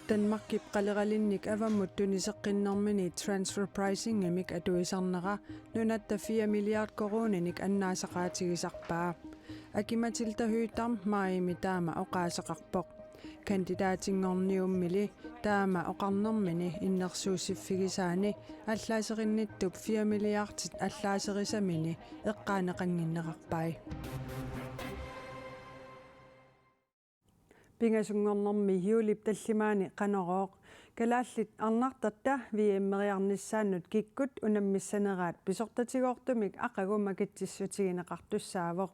Danmarkip qaleralinnik avammut tuniseqqinnermini transfer pricing imik atuisarnera nunatta 4 milliard koruninik annaasaqaatigisarpaa akimatilta hyytarm maimi taama oqaasaqarpoq kandidaatingorniummili taama oqarnermini innersuussiffigisaani allaaseqinnittub 4 milliardit allaaseqisamini eqqaaneqanginneqarpai Pingasungornermi hiulip tallimaani qanorooq kalaallit arnartatta viimmeriarnissaannut kikkut unammissaneraat pisortatigoortumik aqagumakitsissutigineqartussaaavoq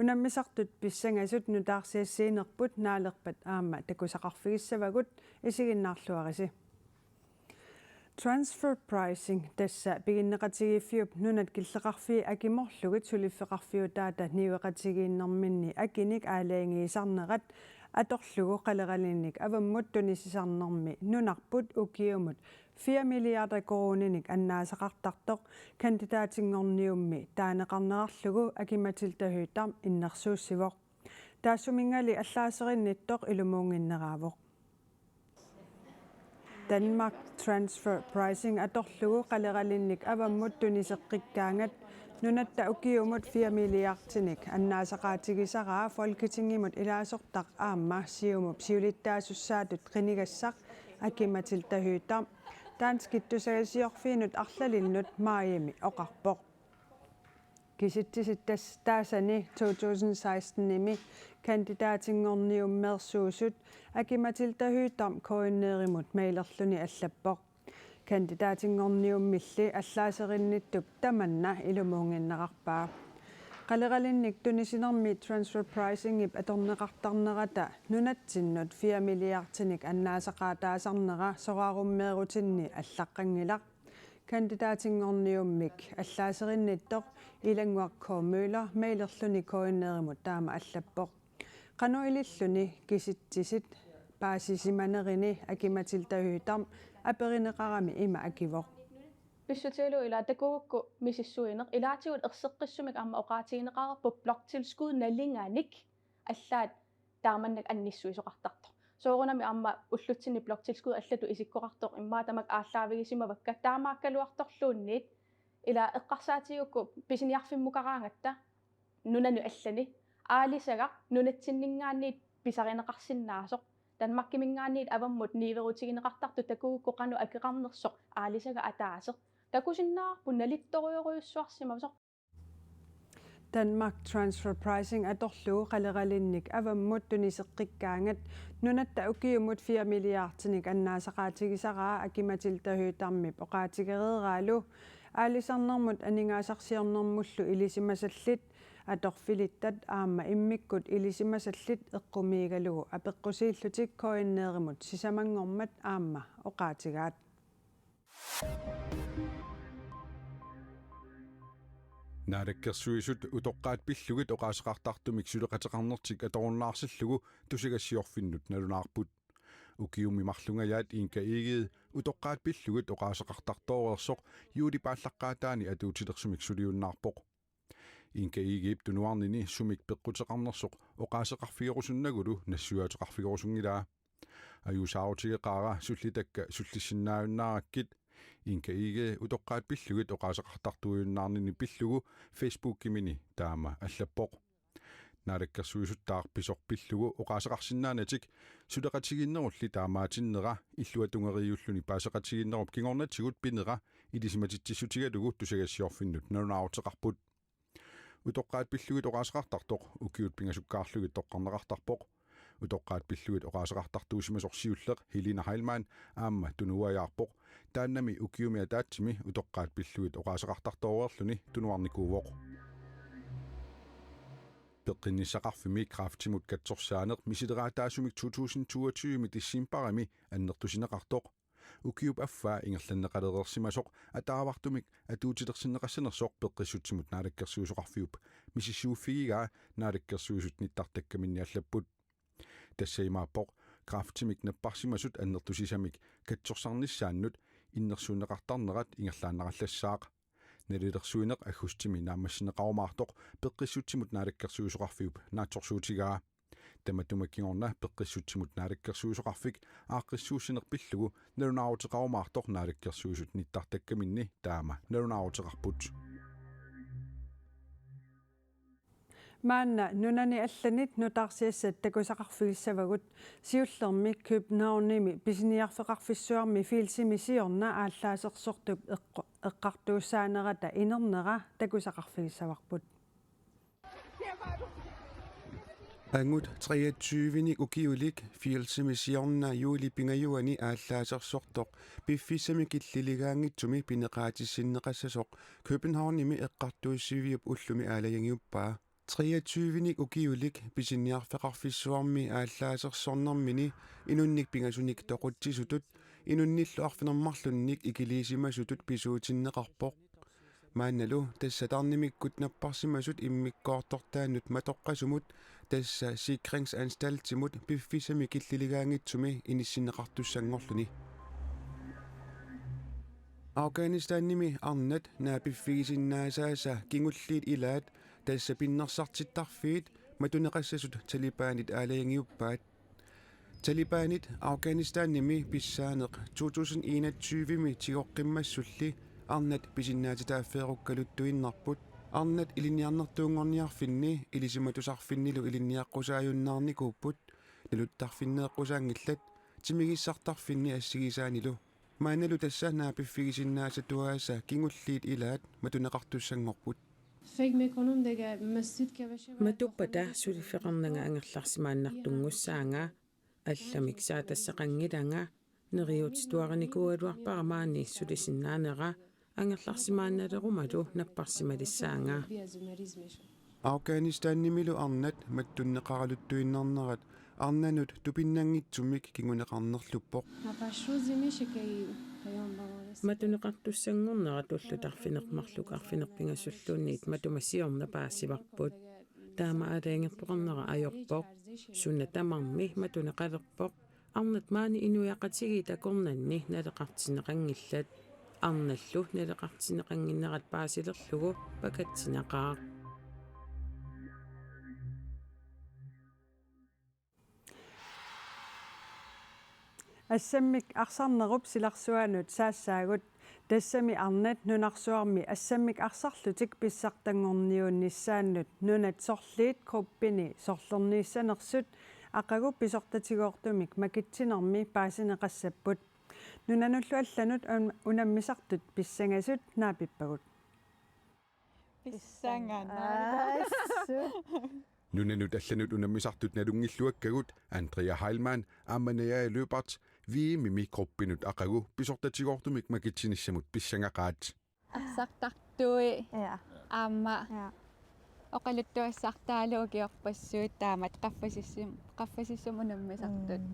unammisartut pissangasut nutaarsiassiinerput naalerpat aama takusaqarfigissavagut isiginnaarluarisi Transfer pricing tassa piginneqatigiffiup nunat killeqarfii akimorlugit suliffeqarfiutaata niueqatigiinnerminni akinik aalaangiisarnerat atorlugu qaleralinnik avammut tunisisarnermi nunarput ukiumut 4 milliarder koruninik annaasaqartartoq kandidaatingorniummi taaneqarnerarlugu akimatiltahyytarm innersuussivoq taassumingali allaaserinittоq ilumuunginнераавоq Danmark transfer pricing atorlugu qaleralinnik avammut tuniseqqikkaangat nunatta ukiumut 4 milliardtinik annaasaqaatigisaraa folketingimut ilaasortaq aamma siumup siulittaasussaatut qinigassaq akimatiltahyytarm taanskittusagasiorfiinut arlalilnut maayimi oqarpoq kisittisittas taasani 2016-nimi kandidaatingorniummersuusut akimatiltahyytarm koinneerimut mailerluni allappoq kandidaatingorniummilli allaaseqinnittup tamanna ilumuunginneqarpaa qaleralinnik tunisinermi transfer pricingip atorneqartarnerata nunatsinnut 4 milliardtinik annaasaqaataasarnera soraarummeerutinni allaqqangilaq kandidaatingorniummik allaaseqinnittoq ilanguarkoommuila mailerluni koinneerimut taama allappoq qanuililluni kisittisit paasisimanerini akimatiltahyytarm aperineqarami ima akivoq Pissutilu ila takuukku misissuineq ilaatigut erseqqissumik aamma oqaatigineqarerpu bloktilskud nalinganik allaat taamannak annissuisoqartartoq soorunami aamma ullutsinni bloktilskud allatu isikkoqartoq immaatamak aallaavigisimamakka taamaakkaluartorluunniit ila eqqarsaatigiukku pisiniarfimmukaraangatta nunanu allani aalisagaq nunatsinningaanniit pisarineqarsinnaasoq Danmarkimingaanniit avammut niiverutigineqartartu takuukku qanu akeqarnersoq aalisaga ataaseq takusinnaarpu nalittoriuruissuarsimasoq Danmark transfer pricing atorlugu qaleralinnik avammut tuniseqqikkaangat nunatta ukiumut 4 milliardtinik annaasaqaatigisaraa akimatiltahyytarmip oqaatigereeraalu aalisarnermut aningaasarsiornermullu ilisimasallit atorfilittat aamma immikkut ilisimasallit eqqumiigalugu apeqqusiillutik koinneerimut sisamangormat aamma oqaatigaat Naadakkersuisut utoqqaat pillugit oqaasaqartartumik suleqateqarnertik atorunnaarsillugu tusigassiorfinnut nalunaarput ukiummi marlungayaat inka iigid utoqqaat pillugit oqaasaqartartooreersoq juulipaallaqqaataani atuutilersumik suliunnaarpoq inka iigib tunuarnini sumik peqqutеқарнерсоq oqaaseqarfigerusunnagulu nassuateqarfigerusunngilaa ajuusaarutigeqaara sullitakka sullissinnaajunnaarakkit inka iige utoqqaat pillugit oqaaseqartartuujunnaarnini pillugu Facebook-kimini taama allappoq naadakkersuisuttaarpisoq pillugu oqaaseqarsinnaanatik suleqatiginnerulli taamaatinneqa illuatungeriulluni paaseqatiginnerup kingornatigut pineqa ilisimatitsissutigalugu tusagassiorfinnut nalunaaruteqarput utoqqaat pillugit oqaaseqartartoq ukiut pingasukkaarlugit toqqarneqartarpoq utoqqaat pillugit oqaaseqartartuusimasorsiulleq Helena Heilmann aamma tunuajaarpoq taannami ukiumia taatsimi utoqqaat pillugit oqaaseqartartooreerluni tunuarnikuuvoq peqinnissaqarfimi kraaftimut katsorsaaneq misileraataasumik 2022 mi tissimparami annertusineqartoq ukiup affaa ingerlanneqalereersimasoq ataavartumik atuutilersinneqassanersoq peqqissutsimut naadakkersuusoqarfiup misissuuffigigaa naadakkersuusut nittartakkaminni allapput tassaimaappoq kraaftimik napparsimasut annertusisamik katsorsarnissaannut innersuunneqartarnerat ingerlaannaqallassaaq nalilersuineq agustimi naammassinneqarumaartoq peqqissutsimut naadakkersuusoqarfiup naatsorsuutigaa таматумаккиорна пеққиссутсимут наалаккерсуусоқарфик ааққиссуусинерпиллугу налунаарутеқарумаартоқ наалаккерсуусут ниттартаккаминни таама налунаарутеқарпут маанна нунани алланит нутаарсиассат такусақарфигиссавагут сиуллерми Københavnими писиниарфеқарфиссуарми фиилсимисиорна ааллаасерсортуп эққартууссаанерата инернера такусақарфигиссаварпут Angut 23-ник укиулик фиилсимисиорна юули пингаюани ааллаасерсортоқ пиффисами киллилигаангитсуми пинеқаатиссиннеқассасоқ Københavnими эққартууссивиуп уллуми аалаянгиуппаа 23-ник укиулик писиниарфеқарфиссуарми ааллаасерсорнэрмини инунник пингасуник тоқутсисутут инунниллу арфинермарлунник икилисимасутут писуутиннеқарпоқ маанналу тассатарнимиккут наппарсимасут иммиккоортортаанут матоққасумут тасса sikringsanstaltimut пиффисами киллилигаангитсуми иниссинеқартуссангорлуни Afghanistan-nimi arnat naapiffigisinnaasааса кингуллиит илаат тасса пиннерсартиттарфиит матунеқассасут талибаанит аалаянgiuppaat талибаанит Afghanistan-nimi писсаанеқ 2021-ми тигоққиммассулли арнат писиннаатитааффееруккалуттуиннарпут арнат илинниарнертуунгорниарфинни илисиматусарфиннилу илинниаққусааюннаарникууппут налуттарфиннеэққусаангиллат тимигиссартарфинни ассигисаанилу maaнаlu tassa naapiffigisinnaasatuaasa kingulliit ilaat matunеқартуссангорпут матуппата сулиффеқарнага ангерларсимааннартунгуссаанга алламик саатассақангиланга нериутитуариникуалуарпарамаани сулисиннаанера ангерларсимаанналерумалу наппарсималиссаанга Afghanistan-nimmilu arnat mattunneqaraluttuinnernerat арнанут тупиннангитсумик кигунеқарнерлуппоқ матунеқартуссангорнера туллутарфинеқмарлук арфинерпингасуллуунниит матумассиорна паассиварпут таама алаангерпоқарнера ajorpoq сунна тамарми матунеқалерпоқ арнат маани инуяқатиги такорнанни налеқартинеқангиллат арналлу налеқартинеқангиннерат паасилерлугу пакатсинеқаа ассаммик арсарнеруп силарсуанут саассаагут тассами арнат нунарсуарми ассаммик арсарлутик писсартангорниунниссааннут нунат сорлиит круппини сорлернииссанерсут ақагу писортатигоортумик макитсинерми паасинеқассаппут нунануллу алланут унаммисартут писсангасут наапиппагут писсанганаа Nunanut allanut unammisartut nalungilluakkagut Andrea Heilmann ammanaya løbart viimimi kroppinut aqagu pisortatigortumik makitsinnissamut pissangaqaat арсартартуи аама оқалуттуассартаалуугиорпассуут таамат qaffasissum unammisartut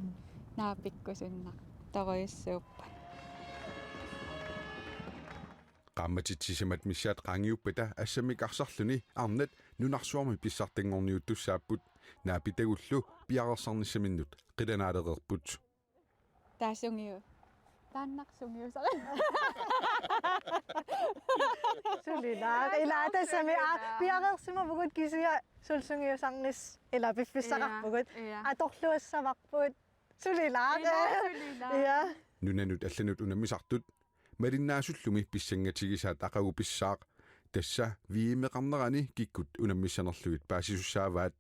naapikkusunnar toruissuuppa qammatitsisimat missiat qaangiuppata assamik arsarluni arnat nunarsuarmi pissartangorniuttussaapput naapitagullu piarersarnissaminnut qilanaalereerput таасунгиу тааннарсунгиусара сулилаа илаатассами пиареерсимавгут кисиа сулсунгиусарнис ила пиффиссақарпугут аторлуассаварпут сулилаа я nunanut allanut unammisartut малиннаасуллуми писсангатигисаат aqagu pissaaq тасса виимеқарнерани киккут унаммиссанерлугит паасисуссааваат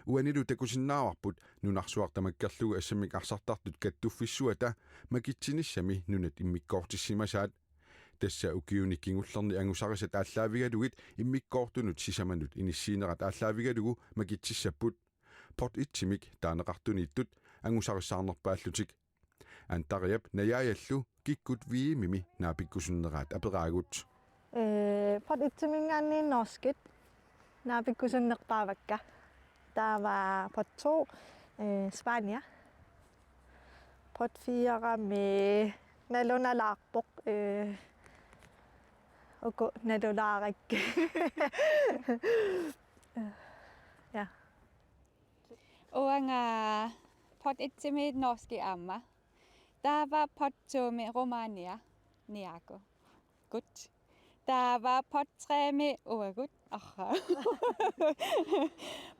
уанилу такусиннааварпут нунарсуартамаккерлугу ассамик арсартартут каттуффиссуата макитсиниссами нунат иммиккоортиссимасаат тасса укиуниккингуллерни ангусарисат ааллаавигалугит иммиккоортунут сисаманут иниссиинерат ааллаавигалугу макитсиссаппут порт итсимик таанеқартунииттут ангусариссаарнерпааллутик антариап наяаяллу киккут виимими наапиккусуннераат апераагут порт итсимингаанни норскит наапиккусуннерпаавакка таава порт 2 Spania порт 4 med налуналаарпоқ око налулаарак ja уанга порт итсими норски аама таава порт 2 med Romania niago gut таава порт 3 med uagut арра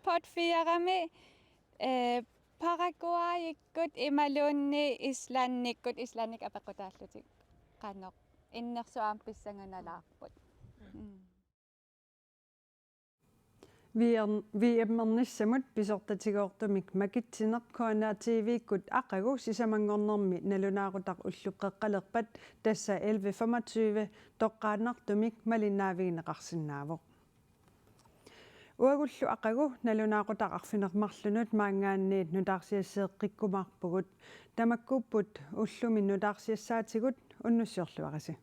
порт 4 med Paraguayikkut imaluunni islannik apaqutaallutik qanoq innersuam pissanganalaarput. Vi emmernissamut pisortatigoortumik makitsinerkuana TV-kkut aqagu sisamangornermi nalunaarutaq ulluqqeqqalerpat tassa 11:25 toqqaannartumik malinaavigineqarsinnaavoq. Uagullu aqagu nalunaaqutaq arfinermarlunut maangaanniit nutaarsiasseeqqikkumaarpugut tamakkuupput ullumi nutaarsiassaatigut unnussiorluarisi.